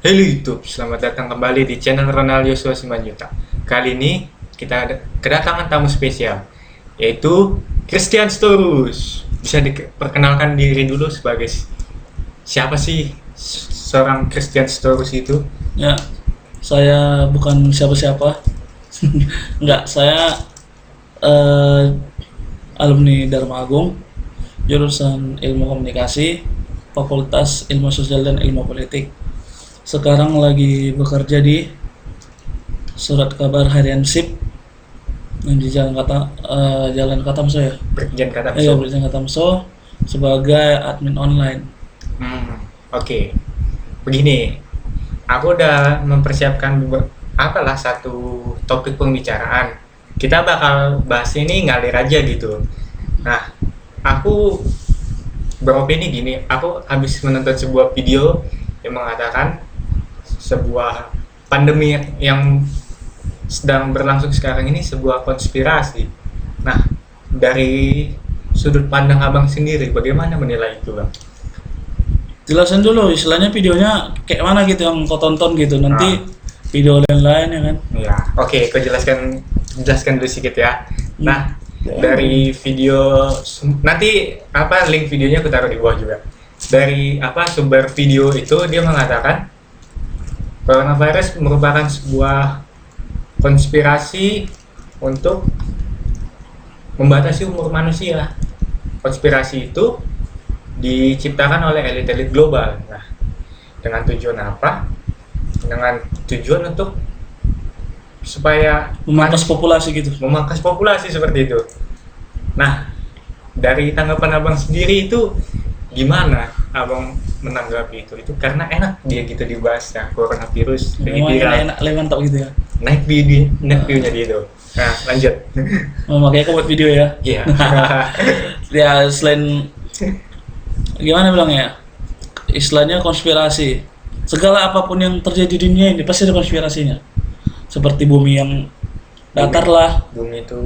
Halo YouTube, selamat datang kembali di channel Ronald Yosua Simanjuta. Kali ini kita ada kedatangan tamu spesial, yaitu Christian Storus. Bisa diperkenalkan diri dulu sebagai siapa sih seorang Christian Storus itu? Ya, saya bukan siapa-siapa. Enggak, saya eh, alumni Dharma Agung, jurusan Ilmu Komunikasi, Fakultas Ilmu Sosial dan Ilmu Politik. Sekarang lagi bekerja di Surat Kabar Harian SIP yang di Jalan Katamso ya. Brigjen kata Iya, Jalan Katamso sebagai admin online. Oke. Begini, aku udah mempersiapkan apalah satu topik pembicaraan. Kita bakal bahas ini ngalir aja gitu. Nah, aku beropini gini, aku habis menonton sebuah video yang mengatakan sebuah pandemi yang sedang berlangsung sekarang ini sebuah konspirasi. Nah, dari sudut pandang abang sendiri, bagaimana menilai itu, bang? Jelasin dulu istilahnya videonya kayak mana gitu yang kau tonton gitu. Ah, Nanti video lain-lain ya kan. ya, oke, aku jelaskan dulu sedikit ya. Hmm. Nah, dari video nanti apa link videonya aku taruh di bawah juga. Dari apa sumber video itu dia mengatakan coronavirus merupakan sebuah konspirasi untuk membatasi umur manusia. Konspirasi itu diciptakan oleh elit-elit global. Nah, dengan tujuan apa? Dengan tujuan untuk supaya Memangkas populasi gitu. memangkas populasi seperti itu. Nah, dari tanggapan abang sendiri itu gimana abang menanggapi itu? Itu karena enak dia gitu dibahas ya, coronavirus jadi Memang viral, enak mantap gitu ya. naik view-nya di itu. Nah, lanjut. Makanya aku buat video ya. Iya. Ya selain gimana bilangnya, istilahnya konspirasi. Segala apapun yang terjadi di dunia ini pasti ada konspirasinya. Seperti bumi yang datar lah, Bumi itu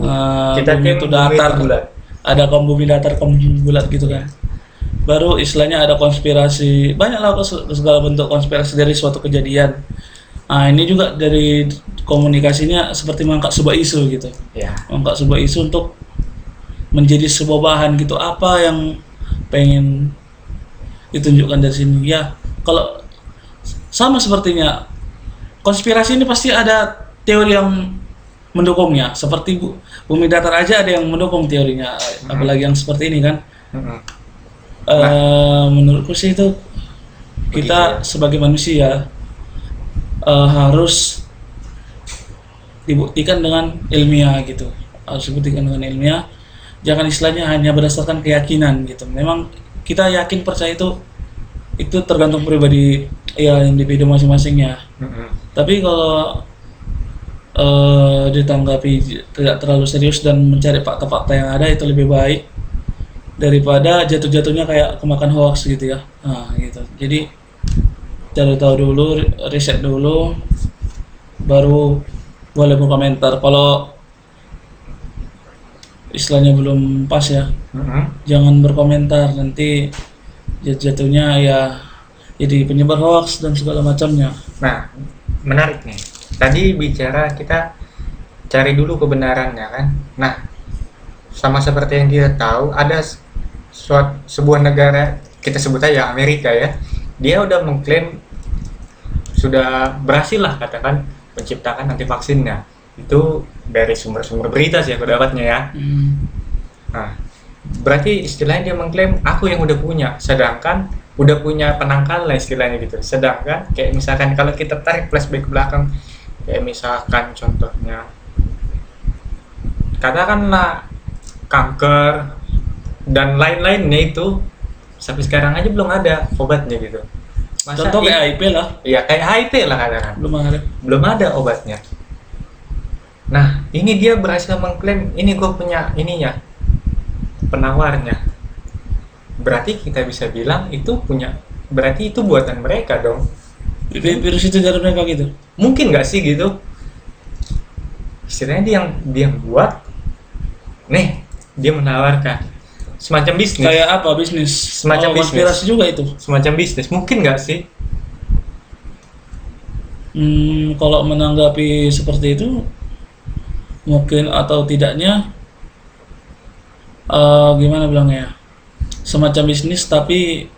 kita bumi itu datar, bulat. ada kaum bumi datar, kaum bumi bulat gitu kan. Baru istilahnya ada konspirasi, banyak lah segala bentuk konspirasi dari suatu kejadian. Nah ini juga dari komunikasinya seperti mengangkat sebuah isu gitu, Ya. mengangkat sebuah isu untuk menjadi sebuah bahan gitu, apa yang pengen ditunjukkan dari sini ya. Kalau sama sepertinya konspirasi ini pasti ada teori yang mendukungnya, seperti bumi datar aja ada yang mendukung teorinya, apalagi yang seperti ini kan. Mm-mm. Menurutku sih itu kita Begitu. sebagai manusia harus dibuktikan dengan ilmiah gitu, harus dibuktikan dengan ilmiah, jangan istilahnya hanya berdasarkan keyakinan gitu. Memang kita yakin percaya itu tergantung pribadi ya, individu masing-masingnya. Mm-mm. Tapi kalau ditanggapi tidak terlalu serius dan mencari fakta-fakta yang ada, itu lebih baik daripada jatuh-jatuhnya kayak kemakan hoax gitu ya. Nah gitu, jadi cari tahu dulu, riset dulu, baru boleh berkomentar. Kalau istilahnya belum pas ya, Mm-mm. jangan berkomentar, nanti jatuhnya ya jadi penyebar hoax dan segala macamnya. Nah, menarik nih. Tadi bicara kita cari dulu kebenarannya kan. Nah, sama seperti yang kita tahu, ada sebuah negara, kita sebut aja Amerika ya. Dia udah mengklaim sudah berhasil lah katakan menciptakan anti vaksinnya. Itu dari sumber-sumber berita sih aku dapatnya ya. Nah, berarti istilahnya dia mengklaim aku yang udah punya, sedangkan udah punya penangkal lah istilahnya gitu. Sedangkan kayak misalkan kalau kita tarik flashback ke belakang, kayak misalkan contohnya katakanlah kanker dan lain-lainnya itu sampai sekarang aja belum ada obatnya gitu. Masa Contoh kayak HIV lah, iya kayak HIV lah katakan. belum ada. Obatnya. Nah, ini dia berhasil mengklaim ini gue punya ininya, penawarnya. Berarti kita bisa bilang itu punya, berarti itu buatan mereka dong. Virus itu dari mereka gitu. Mungkin nggak sih gitu? Istilahnya dia yang buat, nih dia menawarkan semacam bisnis, Kayak apa bisnis? Semacam bisnis. Konspirasi juga itu. semacam bisnis. Mungkin nggak sih? Kalau menanggapi seperti itu, mungkin atau tidaknya, gimana bilangnya ya, semacam bisnis tapi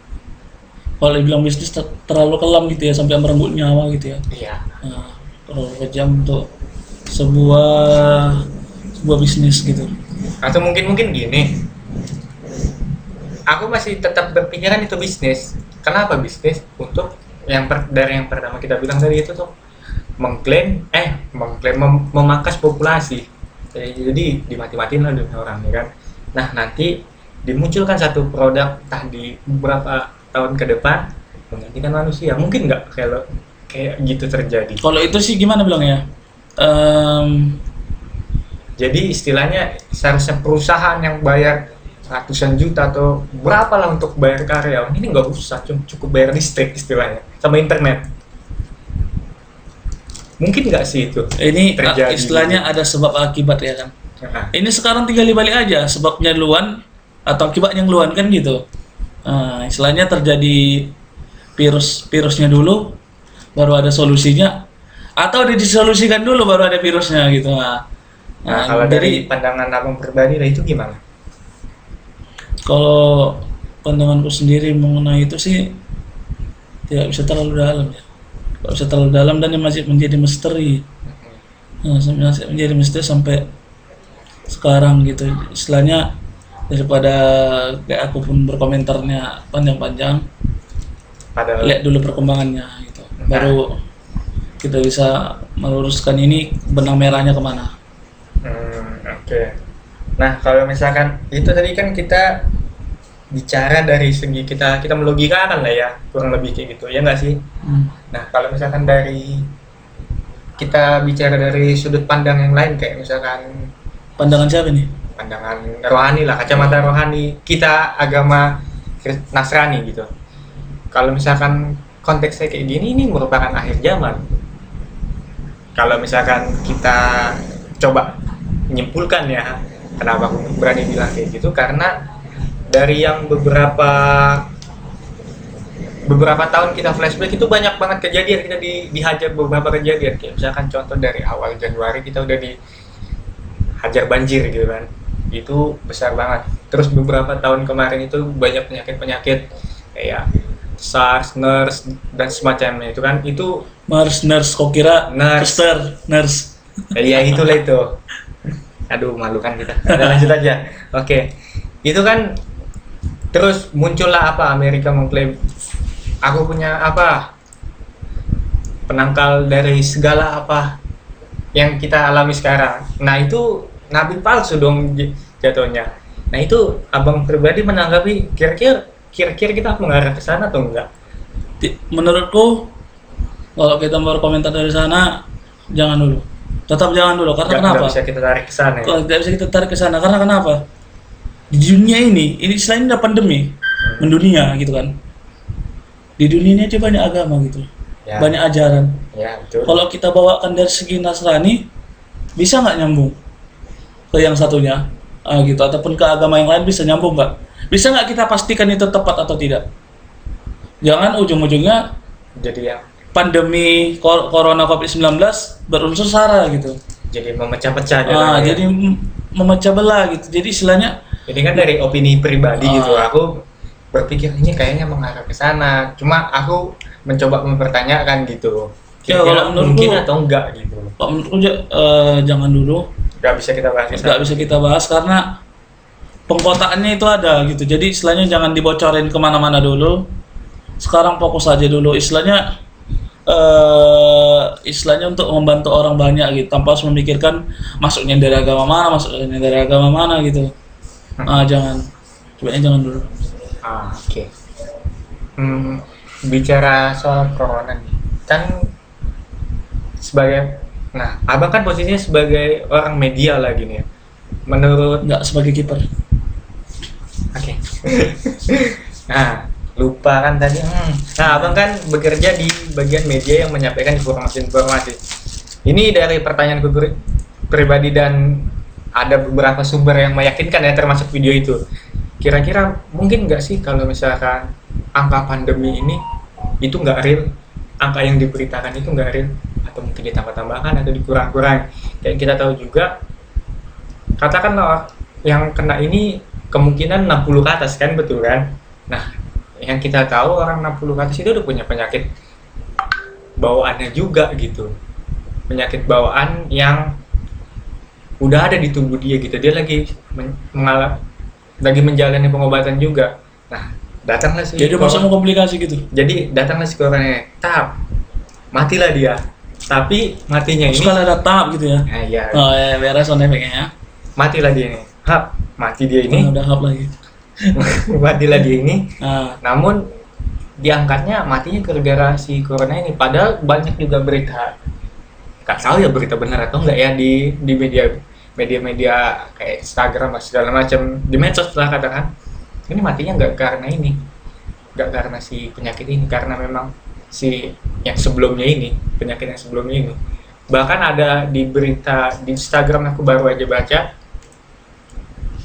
kalau dibilang bisnis terlalu kelam gitu ya, sampai merenggut nyawa gitu ya. Iya. Nah, terlalu kejam untuk sebuah sebuah bisnis gitu. Atau mungkin gini, aku masih tetap berpikiran itu bisnis. Kenapa bisnis? Untuk dari yang pertama kita bilang tadi itu tuh memangkas populasi. Jadi dimati-matiin lah dunia orang ya kan. Nah, nanti dimunculkan satu produk entah di beberapa tahun ke depan menggantikan manusia. Mungkin nggak kalau kayak gitu terjadi? Kalau itu sih gimana bilangnya? Jadi istilahnya seharusnya perusahaan yang bayar ratusan juta atau berapa lah untuk bayar karyawan, ini nggak usah, cukup bayar listrik istilahnya sama internet. Mungkin nggak sih itu Ini terjadi? istilahnya ada sebab akibat ya kan. Nah, Ini sekarang tinggal dibalik aja, sebabnya duluan atau akibatnya duluan kan gitu. Istilahnya terjadi virusnya dulu, baru ada solusinya, atau disolusikan dulu baru ada virusnya gitu. kalau dari pandangan abang pribadi itu gimana? Kalau pandanganku sendiri mengenai itu sih tidak bisa terlalu dalam ya. Tidak bisa terlalu dalam dan masih menjadi misteri. Masih menjadi misteri sampai sekarang gitu. Istilahnya daripada kayak aku pun berkomentarnya panjang-panjang, Padahal lihat dulu perkembangannya gitu. Baru kita bisa meluruskan ini benang merahnya kemana. Oke. Nah, kalau misalkan itu tadi kan kita bicara dari segi kita melogikakan lah ya, kurang lebih kayak gitu ya nggak sih? Nah, kalau misalkan dari kita bicara dari sudut pandang yang lain, kayak misalkan Pandangan siapa nih? pandangan rohani lah, kacamata rohani kita, agama Nasrani gitu. Kalau misalkan konteksnya kayak gini, ini merupakan akhir zaman. Kalau misalkan kita coba menyimpulkan ya, kenapa aku berani bilang kayak gitu, karena dari yang beberapa tahun kita flashback itu banyak banget kejadian, kita dihajar beberapa kejadian, kayak misalkan contoh dari awal Januari kita udah dihajar banjir gitu kan, itu besar banget. Terus beberapa tahun kemarin itu banyak penyakit kayak SARS, MERS dan semacamnya itu kan, itu Nurse, kok kira Nurse. nurse. ya itulah itu. Aduh, malu kan kita. Udah, lanjut aja. Oke. Itu kan terus muncullah apa, Amerika mengklaim aku punya apa, penangkal dari segala apa yang kita alami sekarang. Nah, itu nabi palsu dong jatuhnya. Nah, itu abang pribadi menanggapi kira-kira kita mengarah ke sana atau enggak? Menurutku kalau kita mau berkomentar dari sana, jangan dulu. Tetap jangan dulu, karena kenapa? Nggak bisa kita tarik ke sana ya? Kalau tidak bisa kita tarik ke sana, karena kenapa? Di dunia ini selain ada pandemi mendunia gitu kan. Di dunia ini aja banyak agama gitu, Ya. banyak ajaran. Ya, betul. Kalau kita bawakan dari segi Nasrani, bisa nggak nyambung ke yang satunya, gitu, ataupun ke agama yang lain bisa nyambung nggak? Bisa nggak kita pastikan itu tepat atau tidak? Jangan ujung-ujungnya Jadi yang pandemi corona COVID-19 berunsur sara gitu. jadi memecah-pecah jadinya. Jadi memecah belah gitu. Jadi istilahnya Ini kan dari opini pribadi gitu. Ah. Aku berpikir ini kayaknya mengarah ke sana. Cuma aku mencoba mempertanyakan gitu. Ya, Kira-kira kalau menurutku- mungkin atau enggak gitu. Pak menurutku jangan dulu, Nggak bisa kita bahas. nggak bisa kita bahas karena pengkotaannya itu ada gitu. Jadi istilahnya jangan dibocorin kemana-mana dulu. Sekarang fokus aja dulu. Istilahnya untuk membantu orang banyak gitu, tanpa harus memikirkan masuknya dari agama mana gitu. Jangan, jangan dulu. Oke. Bicara soal corona nih, kan abang kan posisinya sebagai orang media lagi nih ya. Menurut Nggak sebagai kiper. Oke. Nah, lupa kan tadi. Nah, abang kan bekerja di bagian media yang menyampaikan informasi-informasi. Ini dari pertanyaanku pribadi dan ada beberapa sumber yang meyakinkan ya, termasuk video itu. Kira-kira mungkin nggak sih kalau misalkan angka pandemi ini itu nggak real? angka yang diberitakan itu nggak real, atau mungkin ditambah-tambahkan atau dikurang-kurang. Kayak kita tahu juga, katakanlah yang kena ini kemungkinan 60 ke atas kan, betul kan? Nah, yang kita tahu orang 60 ke atas itu udah punya penyakit bawaannya juga gitu. Penyakit bawaan yang udah ada di tubuh dia gitu. Dia lagi lagi menjalani pengobatan juga. Nah, datanglah si Jadi masa mau komplikasi gitu. jadi datanglah si corona, matilah dia. Tapi matinya ini, Sekali ada tahap gitu ya. nah, ya, Oh ya, beres sound efeknya ya. matilah dia ini. Mati dia ini. Udah hap lagi. Matilah dia ini. Nah, Namun diangkatnya matinya gara-gara si corona ini. Padahal banyak juga berita, nggak tahu ya berita benar atau enggak ya, di media kayak Instagram atau segala macam, di medsos lah katakan, ini matinya nggak karena ini, nggak karena si penyakit ini, karena memang si yang sebelumnya ini, penyakit yang sebelumnya ini. Bahkan ada di berita di Instagram, aku baru aja baca,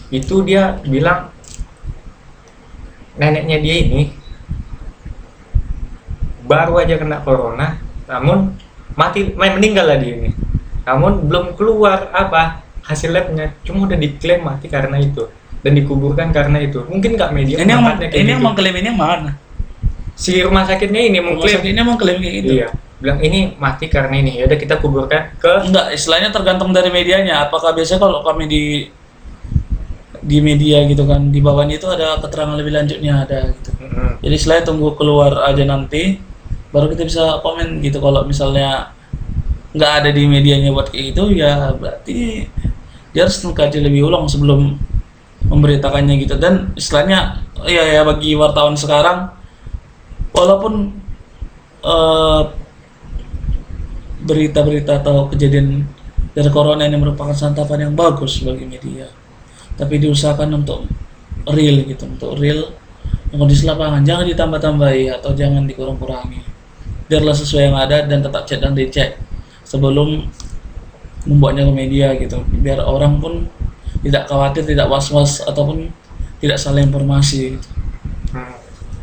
itu dia bilang neneknya dia ini baru aja kena corona, namun meninggal lah dia ini, namun belum keluar apa hasil labnya, cuma udah diklaim mati karena itu dan dikuburkan karena itu. Mungkin nggak media ini yang mengangkatnya kayak ini yang gitu. mengklaim ini yang mana? Si rumah sakitnya ini Rumah mengklaim, sakit ini mengklaim kayak gitu. iya, bilang ini mati karena ini, ya udah kita kuburkan ke, Enggak, istilahnya tergantung dari medianya. Apakah biasanya kalau kami di media gitu kan, di bawahnya itu ada keterangan lebih lanjutnya, ada gitu. Jadi istilahnya tunggu keluar aja nanti baru kita bisa komen gitu. Kalau misalnya nggak ada di medianya buat kayak gitu, ya berarti dia harus mengkaji lebih ulang sebelum memberitakannya gitu. Dan istilahnya ya bagi wartawan sekarang, walaupun berita-berita atau kejadian dari corona ini merupakan santapan yang bagus bagi media, tapi diusahakan untuk real gitu, untuk real kondisi lapangan, jangan ditambah-tambahi atau jangan dikurang-kurangi, biarlah sesuai yang ada dan tetap cek dan dicek sebelum membuatnya ke media gitu, biar orang pun tidak khawatir, tidak was-was ataupun tidak salah informasi gitu.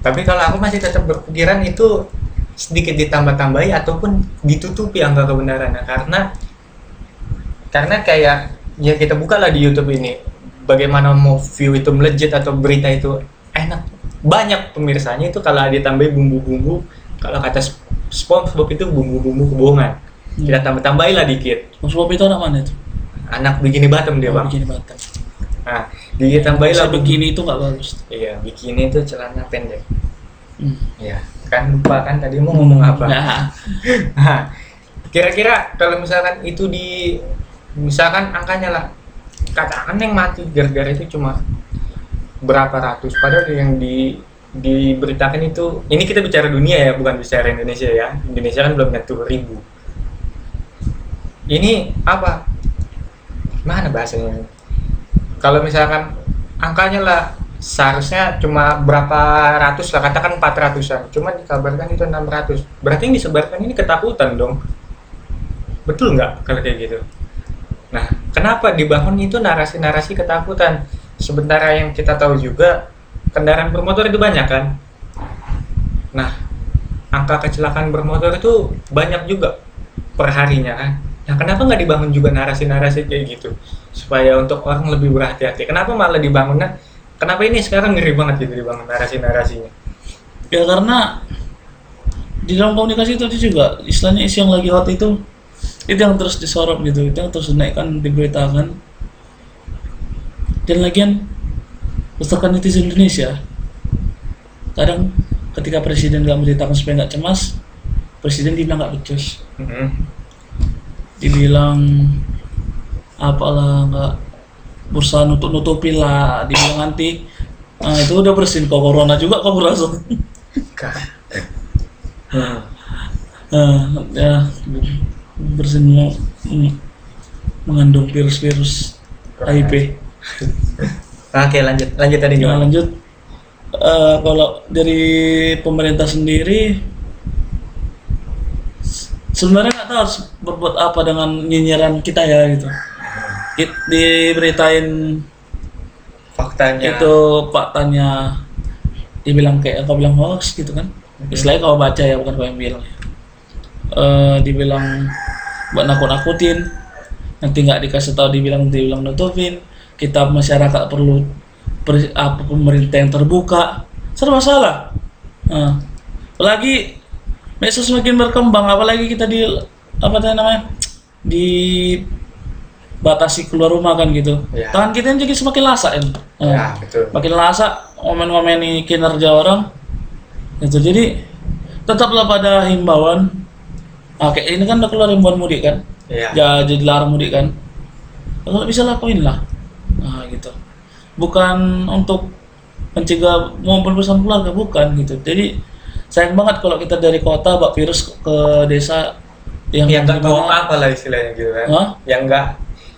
Tapi kalau aku masih tetap berpikiran itu sedikit ditambah-tambahi ataupun ditutupi angka kebenarannya, karena kayak ya kita buka lah di YouTube ini, bagaimana mau view itu melejit atau berita itu enak, banyak pemirsanya itu kalau ditambahi bumbu-bumbu, kalau kata SpongeBob itu bumbu-bumbu kebohongan, kita tambah-tambahin lah dikit. SpongeBob itu anak mana itu? Anak Bikini Bottom dia, Bang. Bikini Bottom. Nah, ditambahin lah Bikini itu nggak bagus. Iya, bikini itu celana pendek. Iya, kan lupa kan tadi mau ngomong apa. Nah, kira-kira kalau misalkan itu misalkan angkanya lah, katakan yang mati gara-gara itu cuma berapa ratus, padahal yang diberitakan itu, ini kita bicara dunia ya, bukan bicara Indonesia ya. Indonesia kan belum tentu ribu. Ini apa? Mana bahasanya? Kalau misalkan angkanya lah seharusnya cuma berapa ratus lah, katakan 400-an, cuma dikabarkan itu 600, berarti yang disebarkan ini ketakutan dong, betul nggak kalau kayak gitu? Nah, kenapa dibangun itu narasi-narasi ketakutan, sementara yang kita tahu juga kendaraan bermotor itu banyak kan? Nah, angka kecelakaan bermotor itu banyak juga perharinya kan? Nah, kenapa nggak dibangun juga narasi-narasi kayak gitu supaya untuk orang lebih berhati-hati? Kenapa malah dibangunnya? Kenapa ini sekarang ngeri banget gitu dibangun narasi-narasinya? Ya karena di dalam komunikasi itu juga istilahnya isu yang lagi hot itu yang terus disorot gitu, itu yang terus dinaikkan, diberitakan. Dan lagian berdasarkan netizen Indonesia, kadang ketika presiden nggak memberitakan supaya nggak cemas, presiden dibilang nggak becus, dibilang apalah, nggak berusaha nutupi lah, dibilang nanti itu udah bersihin kok corona juga kok berasa. Ya bersihin mengandung virus-virus HIV. Oke, lanjut tadi Nah, gimana? lanjut. Kalau dari pemerintah sendiri sebenarnya nggak tahu harus berbuat apa dengan nyinyiran kita ya gitu. Diberitain Faktanya itu faktanya, dibilang kayak kau bilang hoax gitu kan. Istilahnya kau baca ya, bukan kau yang bilang. dibilang buat nakut-nakutin, nanti nggak dikasih tahu dibilang nutupin. Kita masyarakat perlu pemerintah yang terbuka, serba salah. Apalagi medsos semakin berkembang, apalagi kita namanya dibatasi keluar rumah kan gitu. Ya. Tangan kita jadi semakin lasak kan. Ya, betul. Makin lasak ngomen-ngomeni kinerja orang gitu. Jadi tetaplah pada himbauan. Kayak ini kan udah keluar himbauan mudik kan. Iya. Jadi larang mudik kan. Kalau bisa lakuin lah. Gitu. Bukan untuk mencegah ngumpul bersama keluarga, bukan gitu. Jadi sayang banget kalau kita dari kota bawa virus ke desa yang nggak tahu dimana- apa lah istilahnya gitu kan. Hah? Yang nggak,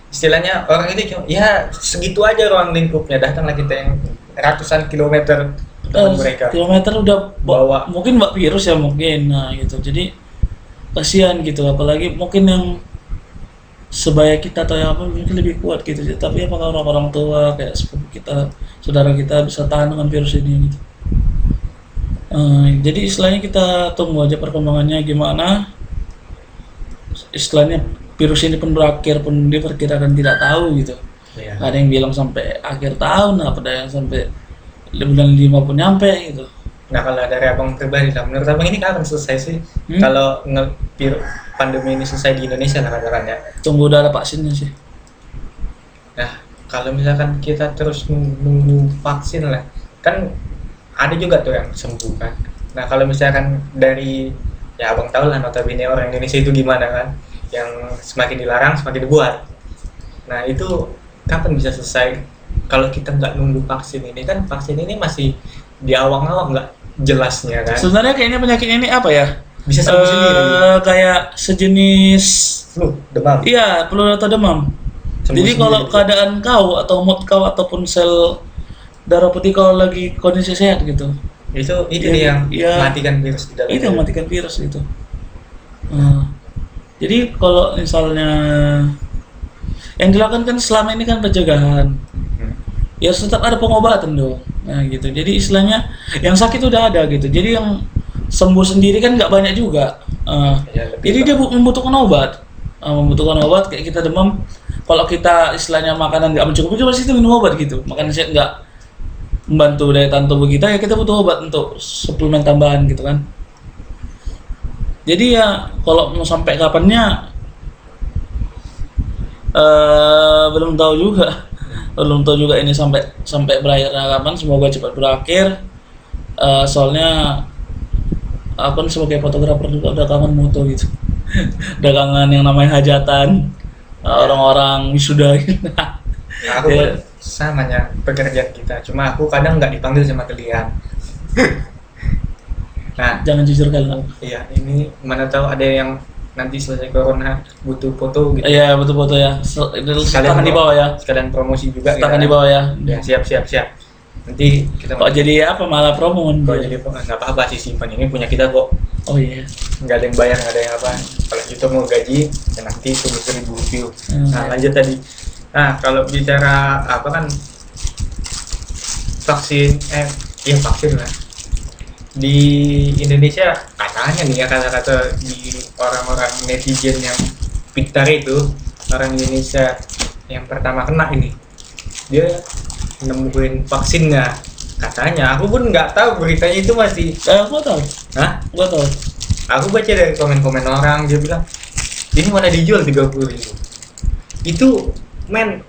istilahnya orang itu cuma ya segitu aja ruang lingkupnya, datanglah kita yang ratusan kilometer dengan mereka. kilometer udah Bawa. mungkin bawa virus ya mungkin. Gitu. Jadi kasihan gitu, apalagi mungkin yang sebaya kita atau yang apa mungkin lebih kuat gitu. Tapi apakah orang-orang tua kayak sepupu kita, saudara kita bisa tahan dengan virus ini gitu. Jadi istilahnya kita tunggu aja perkembangannya gimana. Istilahnya virus ini pun berakhir pun diperkirakan tidak tahu gitu. Iya. Ada yang bilang sampai akhir tahun, ada yang sampai bulan 5 pun nyampe gitu. Nah, kalau dari abang pribadi lah, menurut abang ini kapan selesai sih? Kalau pandemi ini selesai di Indonesia lah katakannya. Tunggu udah ada vaksinnya sih. Nah, kalau misalkan kita terus nunggu vaksin lah, kan ada juga tuh yang sembuh kan. Nah, kalau misalkan dari, ya abang tahu lah notabene orang Indonesia itu gimana kan, yang semakin dilarang semakin dibuat. Nah, itu kapan bisa selesai? Kalau kita nggak nunggu vaksin ini, kan vaksin ini masih di awang-awang nggak jelasnya kan. Sebenarnya kayaknya penyakit ini apa ya? Bisa sembuh sendiri. Kayak sejenis Flu, demam. iya, flu atau demam. Sembuh Jadi kalau sendiri. keadaan kau atau mood kau ataupun sel darah putih kau lagi kondisi sehat gitu, itu Iya, dia yang iya. matikan virus di dalam. itu yang matikan virus gitu. Jadi kalau misalnya yang dilakukan kan selama ini kan pencegahan, ya tetap ada pengobatan dong. Nah gitu. Jadi istilahnya yang sakit udah ada gitu. Jadi yang sembuh sendiri kan nggak banyak juga. Ya, lebih Jadi dia membutuhkan obat. Membutuhkan obat kayak kita demam. Kalau kita istilahnya makanan nggak mencukupi, kita pasti minum obat gitu. Makanan sehat nggak membantu daya tahan tubuh kita, ya kita butuh obat untuk suplemen tambahan gitu kan. Jadi ya kalau mau sampai kapannya belum tahu juga. Belum tahu juga ini sampai berakhirnya kapan. Semoga cepat berakhir. Soalnya aku kan sebagai fotografer juga udah kangen moto gitu. Udah kangen yang namanya hajatan, orang-orang wisuda gitu. Nah, aku pun samanya pekerjaan kita, cuma aku kadang nggak dipanggil sama kalian. Nah, Jangan jujur kalian. iya, ini mana tahu ada yang nanti selesai corona butuh foto gitu. Iya betul foto ya. Tangan di bawah ya. Sekalian promosi juga. Tangan kita. di bawah ya. Ya, siap. Nanti kita Kok jadi apa malah promo kan? kalau jadi nggak apa-apa sih, simpan ini punya kita kok. Oh iya. Nggak ada yang bayar, nggak ada yang apa. Kalau YouTube mau gaji, ya nanti tunggu 1.000 view. Nah, lanjut tadi. Nah, kalau bicara apa kan vaksin, vaksin lah. Di Indonesia katanya nih ya, kata-kata di orang-orang netizen yang pintar itu, orang Indonesia yang pertama kena ini, dia nemuin vaksinnya katanya. Aku pun nggak tahu beritanya itu masih. Gua tahu. Hah? Gua tahu. Aku baca dari komen-komen orang, dia bilang ini mana dijual 30.000. Itu men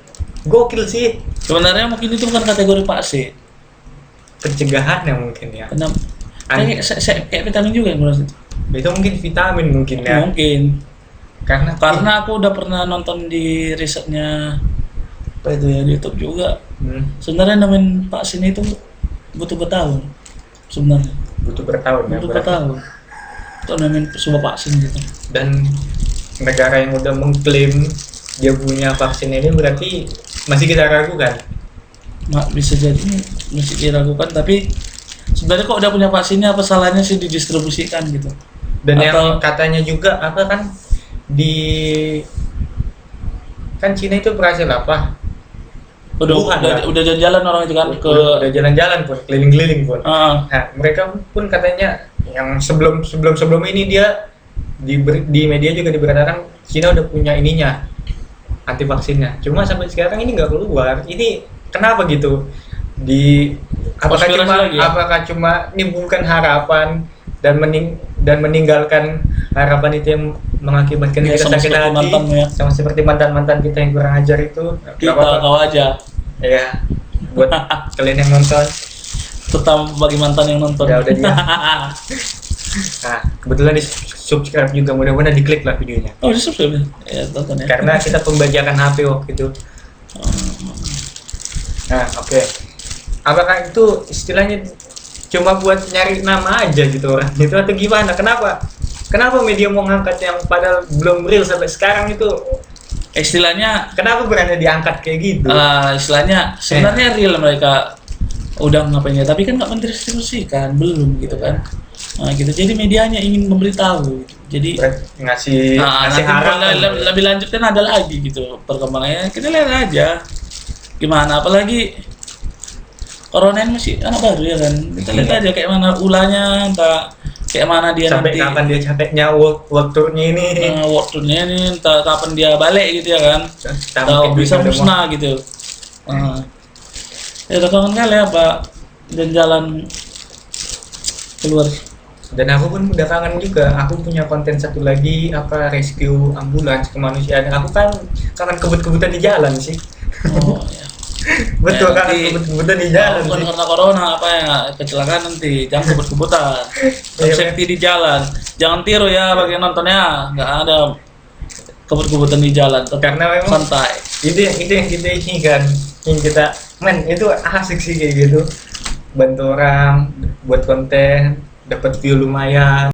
gokil sih, Sebenarnya mungkin itu bukan kategori vaksin. pencegahannya mungkin ya. Kayak vitamin juga yang itu. Itu mungkin vitamin mungkin ya. Mungkin. Karena Aku udah pernah nonton di risetnya apa itu ya di YouTube juga. Sebenarnya nemuin vaksin itu butuh bertahun. Sebenarnya butuh bertahun ya. butuh berarti. bertahun untuk nemuin sebuah vaksin gitu. Dan negara yang udah mengklaim dia punya vaksin ini berarti masih kita ragukan. Bisa jadi masih diragukan, tapi sebenarnya kok udah punya vaksinnya, apa salahnya sih didistribusikan gitu. Dan Atau- yang katanya juga apa kan kan Cina itu berhasil apa? Wuhan, kan? Udah jalan-jalan orang itu kan ke udah jalan-jalan pun, keliling-keliling pun. Ah, Nah, mereka pun katanya yang sebelum ini dia di media juga diberitakan Cina udah punya ininya, anti vaksinnya. Cuma sampai sekarang ini nggak keluar. Ini kenapa gitu? Konspirasi lagi ya? Apakah cuma nimbulkan harapan dan meninggalkan harapan itu yang mengakibatkan Ya, kita sama sakit seperti hati, mantanmu ya. sama seperti mantan kita yang kurang ajar itu. Nggak Kita apa-apa. kau aja, Ya, buat kalian yang nonton, terutama bagi mantan yang nonton. udah dia. Nah, kebetulan di subscribe juga, mudah-mudahan diklik lah videonya. Oh, di subscribe ya, tonton ya. Karena kita pembajakan HP waktu itu. Nah, oke. Apakah itu istilahnya cuma buat nyari nama aja gitu orang itu atau gimana? Kenapa media mau ngangkat yang padahal belum real sampai sekarang itu? Istilahnya, Kenapa berani diangkat kayak gitu? istilahnya sebenarnya real mereka udah ngapain ya, tapi kan nggak mendistribusikan, belum gitu kan. Nah, gitu. Jadi medianya ingin memberitahu. Gitu. Jadi Ngasih nanti harapan. lebih lanjut kan ada lagi gitu perkembangannya. Kita lihat aja gimana, apalagi corona ini masih anak baru ya kan. Kita lihat aja kayak mana ulahnya, entah kayak mana dia Sampai nanti kapan dia capeknya world tour-nya ini? waktunya ini, entah kapan dia balik gitu ya kan. Atau bisa musnah gitu. Ya udah kangen kali ya Pak, dan jalan keluar. Dan aku pun udah kangen juga. Aku punya konten satu lagi, rescue ambulans kemanusiaan. Aku kan kangen kebut-kebutan di jalan sih. Oh ya. Betul, kangen Nanti kebut-kebutan di jalan bukan sih. karena corona apa ya, kecelakaan nanti, jangan kebut-kebutan. Iya. Safety di jalan. Jangan tiru ya bagi yang nontonnya, nggak ada kebut-kebutan di jalan, tetap Karena memang santai. itu yang kita inginkan, yang kita itu asik sih kayak gitu, bantu orang buat konten, dapat view lumayan.